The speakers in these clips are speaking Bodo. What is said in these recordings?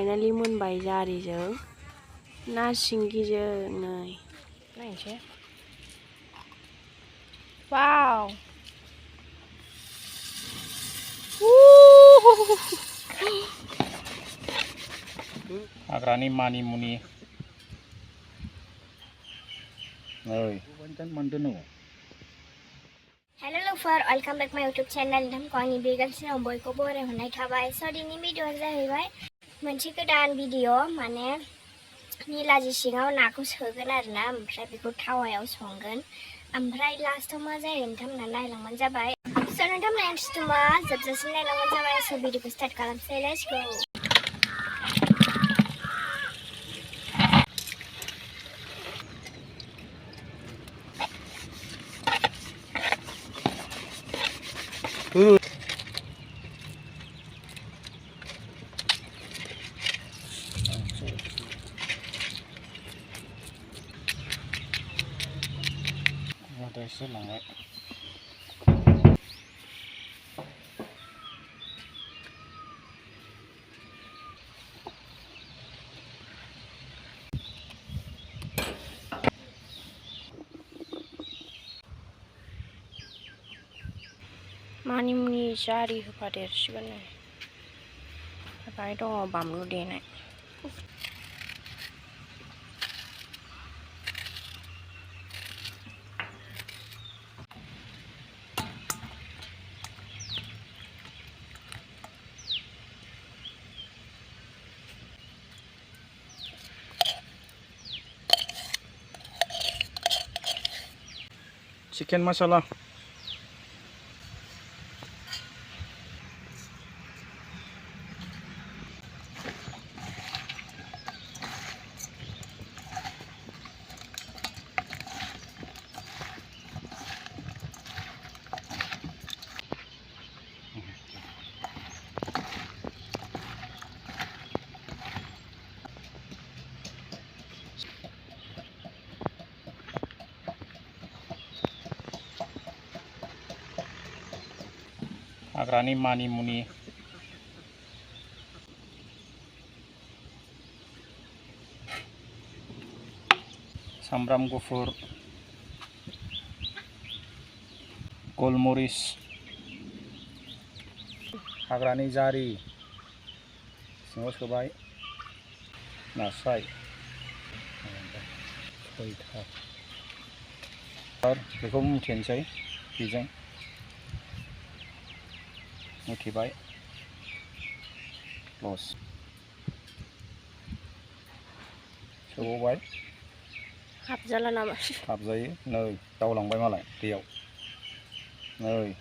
फाइनालि मोनबाय जारिजों ना सिंगिजों नै नायनोसै वाव हाग्रानि मानि मुनि Hello lover, welcome back my YouTube channel. नोंथांखौ आंनि बे गासिनाव बयखौ बरायहरनाय थाबाय। स' दिनैनि भिडिअ'आ जाहैबाय मोनसे गोदान भिडिअ' माने निलाजि सिङाव नाखौ सोगोन आरोना ओमफ्राय बेखौ थावायाव संगोन ओमफ्राय लास्टआव मा जायो नोंथांमोना नायलांबानो जाबाय। स' नोंथांमोना इन्ट्रेस्टमा जोबजासिम नायलांबानो जाबाय। स' भिडिअ'खौ स्टार्ट खालामसै, लेट्स गो। मानि मुनि जारि होफादेरसिगोन नै बाहाय दङ बानलु देनाय चिकेन मसाला हाग्रानि मानि मुनि सामब्राम गुफुर गलमरिस हाग्रानि जारि सिङाव सोबाय नास्राय बेखौ मुथेनोसै बेजों मुथिबाय लस सोबावबाय हाबजाला नामा हाबजायो नै दावलांबाय मालाय दैयाव नै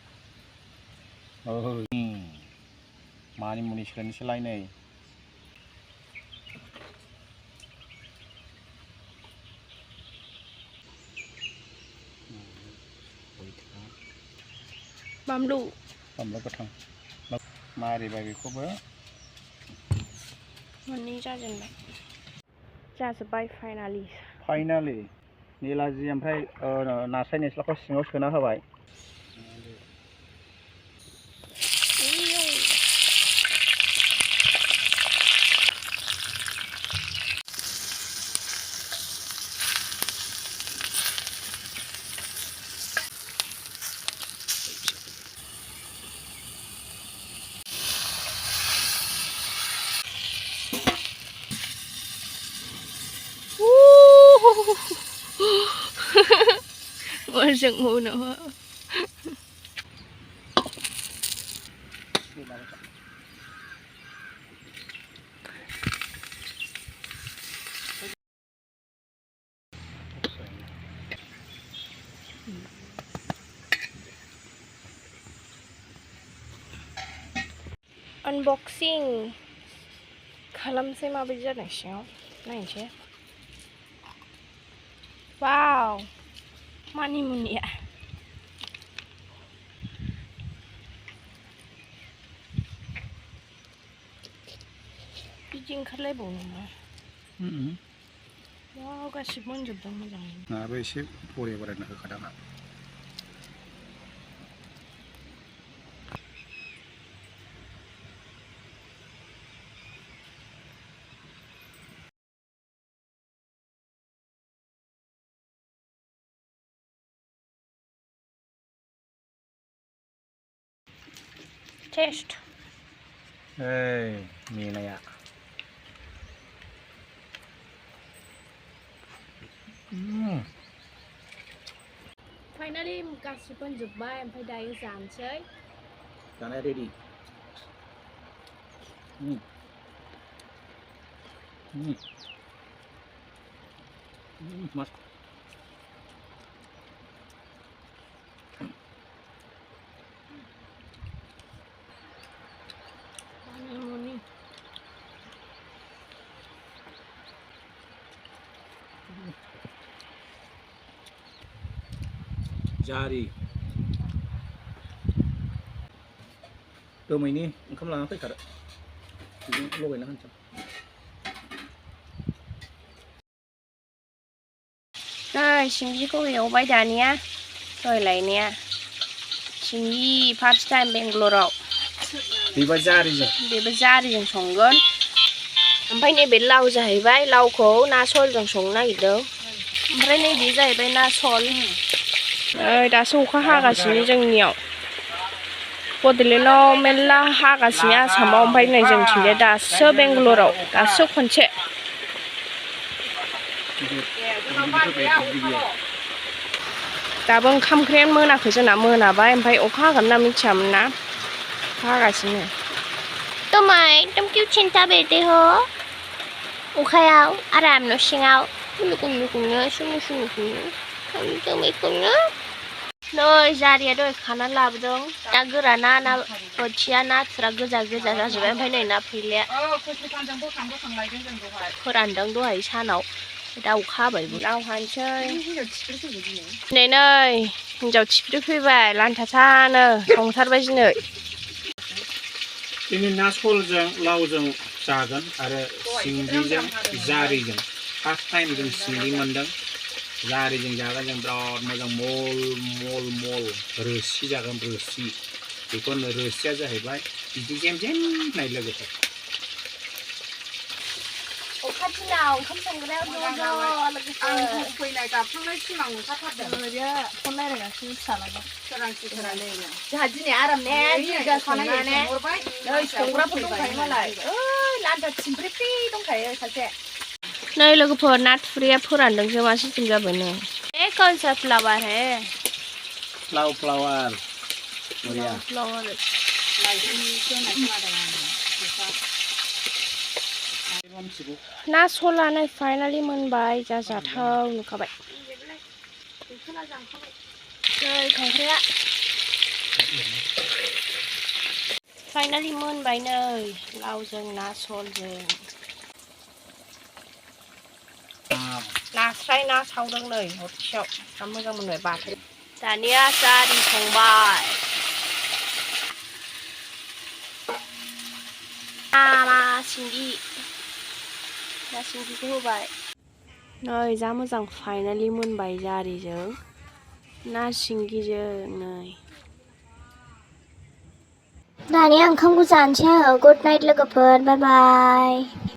मानि मुनि सोनोसैलाय नै बानलु गोथां मारिबाय बेखौबो मोननै जाजेनबाय जाजोब्बाय फाइनालि निलाजि ओमफ्राय नास्राय निस्लाखौ सिङाव सोना होबाय Masuk muna ha. Unboxing खालामसै माबायदि जादों सिङाव नायनोसै वाव मानि मुनिया बिदि ओंखारलायबावो नामा वाव गासिबो मोनजोबदों मोजाङैनो नाबो एसे बरिया बारायना होखादां taste. मेनाया Finally गासिबो मोनजोब्बाय ओमफ्राय दायो जानोसै. जानाया रेडि. मस्त. मानिमुनि. जारि दोमैनि ओंखाम लाना फैखादो बिदिनो लगायना होनसै. नै सिंगिखौ एवबाय दानिया दहाय लायनाया. सिंगि फार्स्ट टाइम बेंगलराव. बेबो जारिजों. बेबो जारिजों संगोन. ओमफ्राय नैबे लाव जाहैबाय. लावखौ ना सलजों संनो नागिरदों. ओमफ्राय नैबे जाहैबाय ना सल. दासो अखा हागासिनो जोंनियाव. बड'लेण्डआव मेरला हागासिनो आसामाव. ओमफ्राय नै जोंथिंजाय दासो बेंगलराव दासो खनसे. दाबो ओंखाम ओंख्रियानो मोनाखै जोंना. मोनाबाय ओमफ्राय अखा हागोन होनना मिथियामोन ना. हागासिनो. Tomay, tom क्यों चिंता बेटे हो? अखायाव आराम न' सिङाव कुनु नै जारिया दहाय खानानै लाबोदों. ना गोराना ना बोथिया नाथुरा गोजा गोजा जाजोब्बाय. ओमफ्राय नै ना फैलाया फोरानदों दहाय सानाव. दा अखा हाबायबो. लाव हानोसै. नै हिनजाव थिफ्रि फैबाय लान्थासानो संथारबाय दिनै. दिनै ना सलजों लावजों जागोन आरो सिंगिजों जारिजों. फार्स्ट टाइम जों सिंगि मोनदों. जारिजों जागोन जों बिराद मोजां मल मल मल रोसि जागोन. रोसि बेखौ रोसिया जाहैबाय बिदि जेम जेम होननाय लोगोफोर. अखा दिनाव ओंखाम संग्रायाव ज' लोगोफोर फैनाय गाबखांनाय सिमां नुखाथारदों. फन रायलायगासिनो फिसालाजों. सोरांसि जोंहा दिनै आराम ने बिगा संनानै नै संग्राफोर दंखायो मालाय. लान्था थिंफ्रि फ्रि दंखायो सासे. नै लोगोफोर नाथुरिया फोरानदोंसो मा सिस्टेम जाबाय नै. कौन सा फ्लावर है? फ्लावर. फ्लावर. ना सलानो फाइनालि मोनबाय. जाजाथाव नुखाबाय. नै खांख्राया फाइनालि मोनबाय नै लावजों ना सलजों. नास्राय ना सावदों नै हरसेयाव. मोजां मोनबाय बाथोन. दानिया जारि संबाय. ना सिंगि. ना सिंगिखौ होबाय. नै जा मोजां फाइनालि मोनबाय जारिजों ना सिंगिजों नै. दानिया ओंखामखौ जानोसै आङो. गुड नाइट लोगोफोर. बाय बाय.